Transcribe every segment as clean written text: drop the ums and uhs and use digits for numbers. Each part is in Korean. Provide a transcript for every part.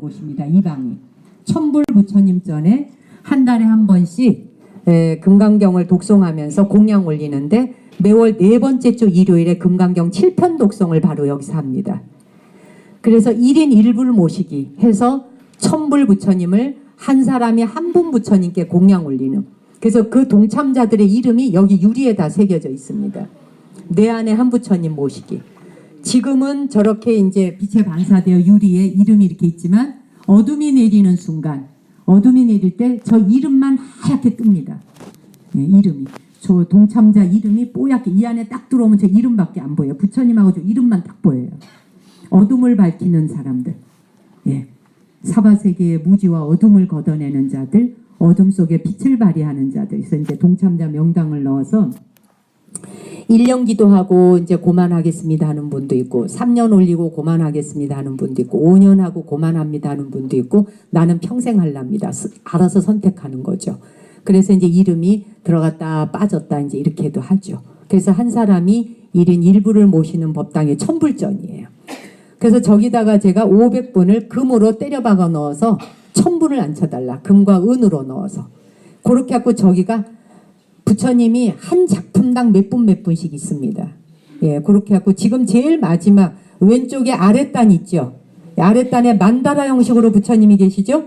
곳입니다. 이 방이. 천불 부처님 전에 한 달에 한 번씩 금강경을 독송하면서 공양 올리는데 매월 4번째 주 일요일에 금강경 7편 독송을 바로 여기서 합니다. 그래서 1인 1불 모시기 해서 천불 부처님을 한 사람이 한 분 부처님께 공양 올리는, 그래서 그 동참자들의 이름이 여기 유리에 다 새겨져 있습니다. 내 안에 한 부처님 모시기. 지금은 저렇게 이제 빛에 반사되어 유리에 이름이 이렇게 있지만 어둠이 내리는 순간, 어둠이 내릴 때 저 이름만 하얗게 뜹니다. 네, 이름이. 저 동참자 이름이 뽀얗게 이 안에 딱 들어오면 제 이름밖에 안 보여요. 부처님하고 저 이름만 딱 보여요. 어둠을 밝히는 사람들. 예. 사바세계의 무지와 어둠을 걷어내는 자들, 어둠 속에 빛을 발휘하는 자들. 그래서 이제 동참자 명당을 넣어서 1년 기도하고 이제 고만하겠습니다 하는 분도 있고, 3년 올리고 고만하겠습니다 하는 분도 있고, 5년 하고 고만합니다 하는 분도 있고, 나는 평생 할랍니다. 알아서 선택하는 거죠. 그래서 이제 이름이 들어갔다 빠졌다 이제 이렇게도 하죠. 그래서 한 사람이 1인 1불을 모시는 법당이 천불전이에요. 그래서 저기다가 제가 500분을 금으로 때려박아 넣어서 1000분을 앉혀달라. 금과 은으로 넣어서. 그렇게 하고 저기가 부처님이 한 작품당 몇 분씩 있습니다. 예, 그렇게 하고 지금 제일 마지막 왼쪽에 아랫단 있죠. 아랫단에 만다라 형식으로 부처님이 계시죠.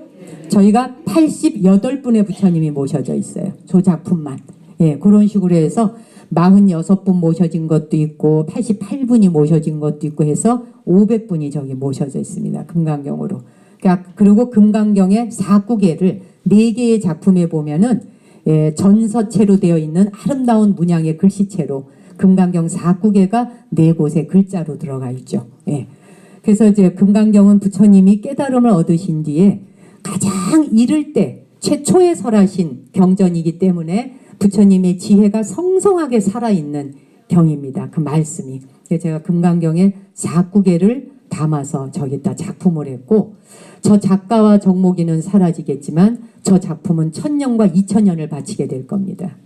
저희가 88분의 부처님이 모셔져 있어요. 저 작품만. 예, 그런 식으로 해서 46분 모셔진 것도 있고 88분이 모셔진 것도 있고 해서 500분이 저기 모셔져 있습니다. 금강경으로. 그러니까 그리고 금강경의 4구계를 4개의 작품에 보면은 예, 전서체로 되어 있는 아름다운 문양의 글씨체로 금강경 4구계가 4곳에 글자로 들어가 있죠. 예. 그래서 이제 금강경은 부처님이 깨달음을 얻으신 뒤에 가장 이를 때 최초에 설하신 경전이기 때문에 부처님의 지혜가 성성하게 살아있는 경입니다. 그 말씀이. 그래서 제가 금강경의 4구계를 담아서 저기다 작품을 했고, 저 작가와 정목이는 사라지겠지만 저 작품은 1000년과 2000년을 바치게 될 겁니다.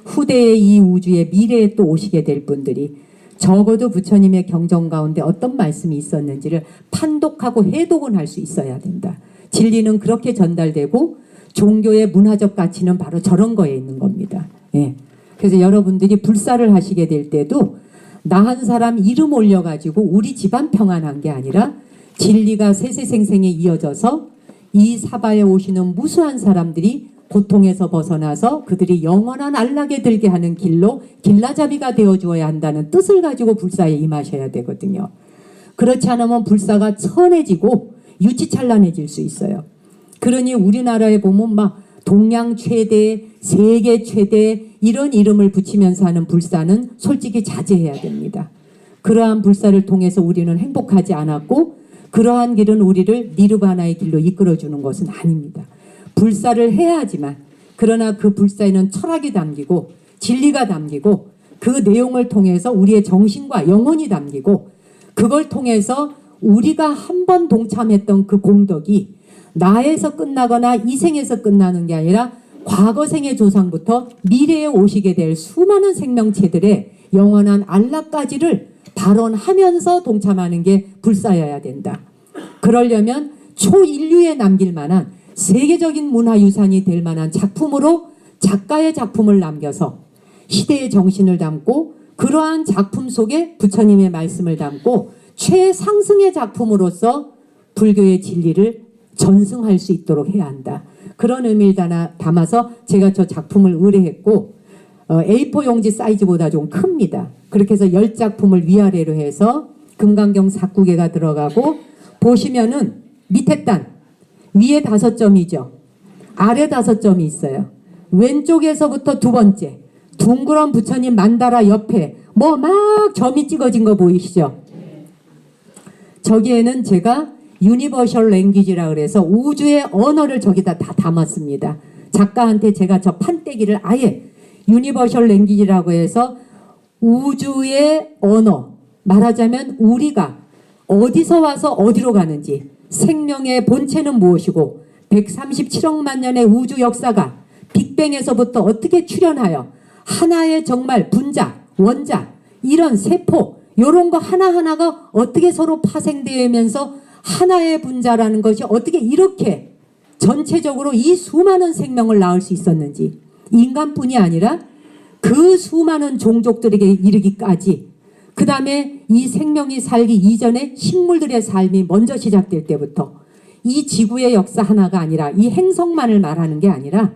후대의 이 우주의 미래에 또 오시게 될 분들이 적어도 부처님의 경전 가운데 어떤 말씀이 있었는지를 판독하고 해독은 할 수 있어야 된다. 진리는 그렇게 전달되고 종교의 문화적 가치는 바로 저런 거에 있는 겁니다. 예. 그래서 여러분들이 불사를 하시게 될 때도 나 한 사람 이름 올려가지고 우리 집안 평안한 게 아니라 진리가 세세생생에 이어져서 이 사바에 오시는 무수한 사람들이 고통에서 벗어나서 그들이 영원한 안락에 들게 하는 길로 길라잡이가 되어주어야 한다는 뜻을 가지고 불사에 임하셔야 되거든요. 그렇지 않으면 불사가 천해지고 유치찬란해질 수 있어요. 그러니 우리나라에 보면 막 동양 최대, 세계 최대 이런 이름을 붙이면서 하는 불사는 솔직히 자제해야 됩니다. 그러한 불사를 통해서 우리는 행복하지 않았고 그러한 길은 우리를 니르바나의 길로 이끌어주는 것은 아닙니다. 불사를 해야 하지만 그러나 그 불사에는 철학이 담기고 진리가 담기고 그 내용을 통해서 우리의 정신과 영혼이 담기고 그걸 통해서 우리가 한 번 동참했던 그 공덕이 나에서 끝나거나 이 생에서 끝나는 게 아니라 과거 생의 조상부터 미래에 오시게 될 수많은 생명체들의 영원한 안락까지를 발언하면서 동참하는 게 불사여야 된다. 그러려면 초인류에 남길 만한 세계적인 문화유산이 될 만한 작품으로 작가의 작품을 남겨서 시대의 정신을 담고 그러한 작품 속에 부처님의 말씀을 담고 최상승의 작품으로서 불교의 진리를 전승할 수 있도록 해야 한다. 그런 의미를 담아서 제가 저 작품을 의뢰했고 A4 용지 사이즈보다 좀 큽니다. 그렇게 해서 10작품을 위아래로 해서 금강경 4구계가 들어가고 보시면은 밑에 단 위에 5점이죠. 아래 5점이 있어요. 왼쪽에서부터 두 번째 둥그런 부처님 만다라 옆에 뭐 막 점이 찍어진 거 보이시죠? 저기에는 제가 유니버셜 랭귀지라 그래서 우주의 언어를 저기다 다 담았습니다. 작가한테 제가 저 판때기를 아예 유니버셜 랭귀지라고 해서 우주의 언어, 말하자면 우리가 어디서 와서 어디로 가는지, 생명의 본체는 무엇이고 137억만 년의 우주 역사가 빅뱅에서부터 어떻게 출현하여 하나의 정말 분자, 원자, 이런 세포 이런 거 하나하나가 어떻게 서로 파생되면서 하나의 분자라는 것이 어떻게 이렇게 전체적으로 이 수많은 생명을 낳을 수 있었는지, 인간뿐이 아니라 그 수많은 종족들에게 이르기까지, 그 다음에 이 생명이 살기 이전에 식물들의 삶이 먼저 시작될 때부터 이 지구의 역사 하나가 아니라 이 행성만을 말하는 게 아니라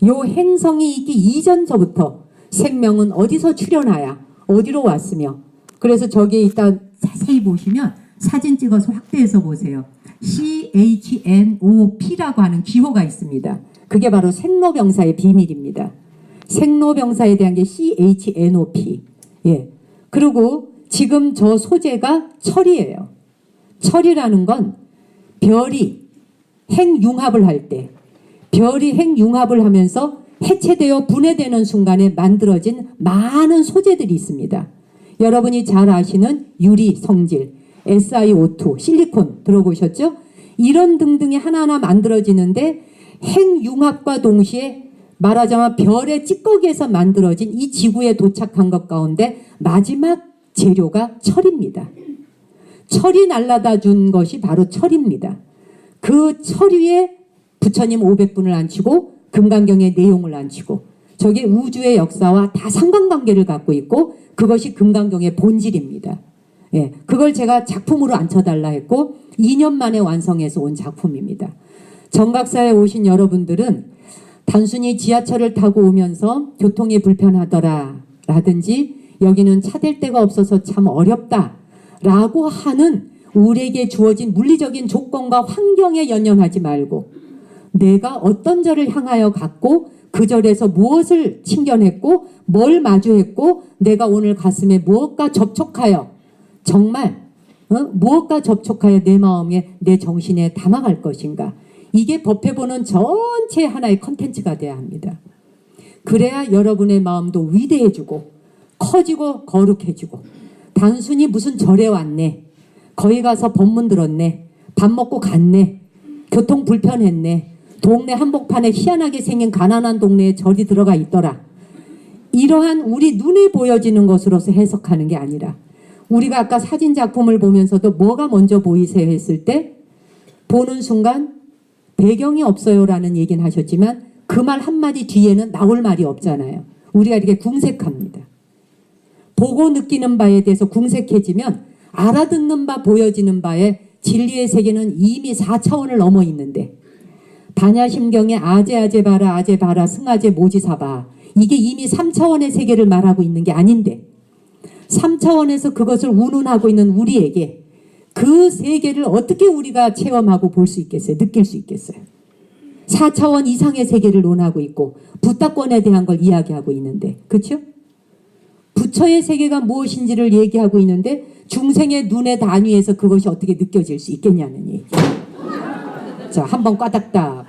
요 행성이 있기 이전서부터 생명은 어디서 출현하야 어디로 왔으며, 그래서 저기에 이따 자세히 보시면 사진 찍어서 확대해서 보세요. CHNOP라고 하는 기호가 있습니다. 그게 바로 생로병사의 비밀입니다. 생로병사에 대한 게 CHNOP. 예. 그리고 지금 저 소재가 철이에요. 철이라는 건 별이 핵융합을 할 때, 별이 핵융합을 하면서 해체되어 분해되는 순간에 만들어진 많은 소재들이 있습니다. 여러분이 잘 아시는 유리 성질, SiO2, 실리콘 들어보셨죠? 이런 등등이 하나하나 만들어지는데 핵융합과 동시에 말하자면 별의 찌꺼기에서 만들어진 이 지구에 도착한 것 가운데 마지막 재료가 철입니다. 철이 날라다 준 것이 바로 철입니다. 그 철 위에 부처님 500분을 앉히고 금강경의 내용을 앉히고, 저게 우주의 역사와 다 상관관계를 갖고 있고 그것이 금강경의 본질입니다. 예, 그걸 제가 작품으로 앉혀달라 했고 2년 만에 완성해서 온 작품입니다. 정각사에 오신 여러분들은 단순히 지하철을 타고 오면서 교통이 불편하더라 라든지 여기는 차댈 데가 없어서 참 어렵다 라고 하는 우리에게 주어진 물리적인 조건과 환경에 연연하지 말고, 내가 어떤 절을 향하여 갔고 그 절에서 무엇을 친견했고 뭘 마주했고 내가 오늘 가슴에 무엇과 접촉하여 정말 무엇과 접촉하여 내 마음에 내 정신에 담아갈 것인가, 이게 법회 보는 전체 하나의 컨텐츠가 돼야 합니다. 그래야 여러분의 마음도 위대해지고 커지고 거룩해지고, 단순히 무슨 절에 왔네, 거기 가서 법문 들었네, 밥 먹고 갔네, 교통 불편했네, 동네 한복판에 희한하게 생긴 가난한 동네에 절이 들어가 있더라, 이러한 우리 눈에 보여지는 것으로서 해석하는 게 아니라, 우리가 아까 사진 작품을 보면서도 뭐가 먼저 보이세요 했을 때 보는 순간 배경이 없어요 라는 얘기는 하셨지만 그 말 한마디 뒤에는 나올 말이 없잖아요. 우리가 이렇게 궁색합니다. 보고 느끼는 바에 대해서 궁색해지면 알아듣는 바 보여지는 바에 진리의 세계는 이미 4차원을 넘어 있는데, 반야심경의 아제 봐라 승아제 모지사봐, 이게 이미 3차원의 세계를 말하고 있는 게 아닌데 3차원에서 그것을 운운하고 있는 우리에게 그 세계를 어떻게 우리가 체험하고 볼 수 있겠어요? 느낄 수 있겠어요? 4차원 이상의 세계를 논하고 있고 부탁권에 대한 걸 이야기하고 있는데, 그렇죠? 부처의 세계가 무엇인지를 얘기하고 있는데 중생의 눈의 단위에서 그것이 어떻게 느껴질 수 있겠냐는 얘기. 자, 한번 꽈닥딱.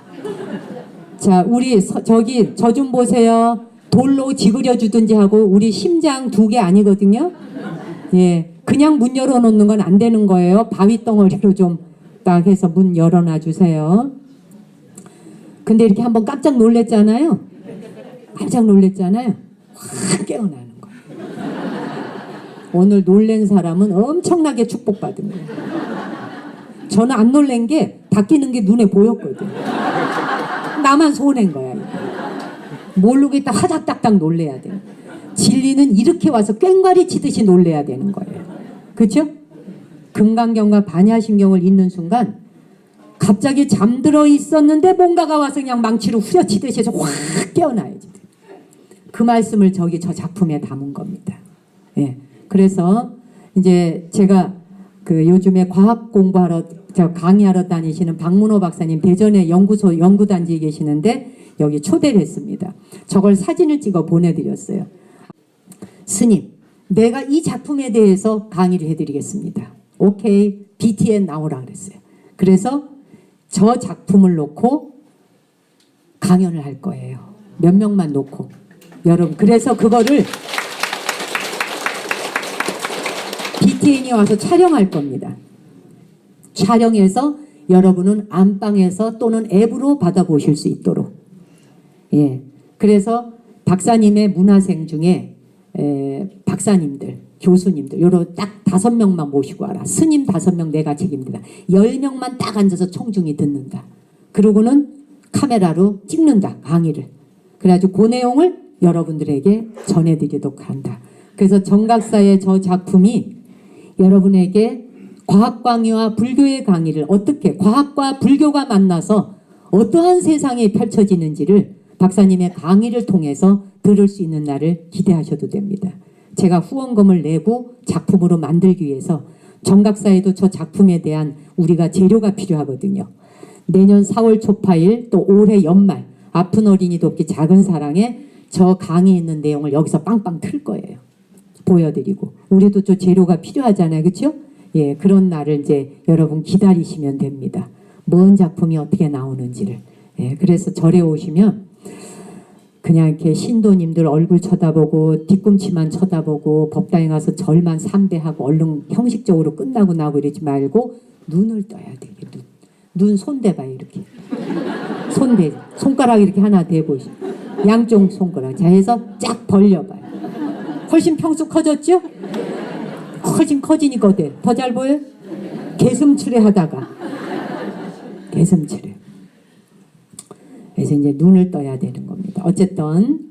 자, 우리 저기 저 좀 보세요. 돌로 지그려 주든지 하고 우리 심장 2개 아니거든요. 예, 그냥 문 열어놓는 건 안 되는 거예요. 바위 덩어리로 좀 딱 해서 문 열어놔 주세요. 근데 이렇게 한번 깜짝 놀랬잖아요. 깜짝 놀랬잖아요. 확 깨어나는 거예요. 오늘 놀란 사람은 엄청나게 축복받은 거예요. 저는 안 놀란 게 바뀌는 게 눈에 보였거든. 나만 손해인 거야. 모르겠다 화닥닥닥 놀래야 돼. 진리는 이렇게 와서 꽹과리 치듯이 놀래야 되는 거예요. 그렇죠? 금강경과 반야심경을 읽는 순간 갑자기 잠들어 있었는데 뭔가가 와서 그냥 망치로 후려치듯이 해서 확 깨어나야지. 그 말씀을 저기 저 작품에 담은 겁니다. 예. 그래서 이제 제가 그 요즘에 과학 공부하러 강의하러 다니시는 박문호 박사님 대전에 연구소 연구단지에 계시는데 여기 초대를 했습니다. 저걸 사진을 찍어 보내드렸어요. 스님, 내가 이 작품에 대해서 강의를 해드리겠습니다. 오케이, BTN 나오라 그랬어요. 그래서 저 작품을 놓고 강연을 할 거예요. 몇 명만 놓고. 여러분, 그래서 그거를 BTN이 와서 촬영할 겁니다. 촬영해서 여러분은 안방에서 또는 앱으로 받아보실 수 있도록. 예. 그래서 박사님의 문화생 중에 박사님들, 교수님들 요런 딱 5명만 모시고 와라. 스님 5명 내가 책임진다. 10명만 딱 앉아서 청중이 듣는다. 그러고는 카메라로 찍는다. 강의를. 그래가지고 그 내용을 여러분들에게 전해드리도록 한다. 그래서 정각사의 저 작품이 여러분에게 과학광의와 불교의 강의를 어떻게 과학과 불교가 만나서 어떠한 세상이 펼쳐지는지를 박사님의 강의를 통해서 들을 수 있는 날을 기대하셔도 됩니다. 제가 후원금을 내고 작품으로 만들기 위해서 정각사에도 저 작품에 대한 우리가 재료가 필요하거든요. 내년 4월 초파일 또 올해 연말 아픈 어린이 돕기 작은 사랑에 저 강의에 있는 내용을 여기서 빵빵 틀 거예요. 보여드리고 우리도 저 재료가 필요하잖아요. 그렇죠? 예, 그런 날을 이제 여러분 기다리시면 됩니다. 뭔 작품이 어떻게 나오는지를. 예, 그래서 절에 오시면 그냥 이렇게 신도님들 얼굴 쳐다보고 뒤꿈치만 쳐다보고 법당에 가서 절만 삼배하고 얼른 형식적으로 끝나고 나고 이러지 말고 눈을 떠야 돼. 눈 손대봐요. 이렇게. 손대. 손가락 이렇게 하나 대보시고 양쪽 손가락. 자 해서 쫙 벌려봐요. 훨씬 평수 커졌죠? 훨씬 커지니까 어때? 더 잘 보여요? 개슴츠레 하다가 개슴츠레. 그래서 이제 눈을 떠야 되는 겁니다. 어쨌든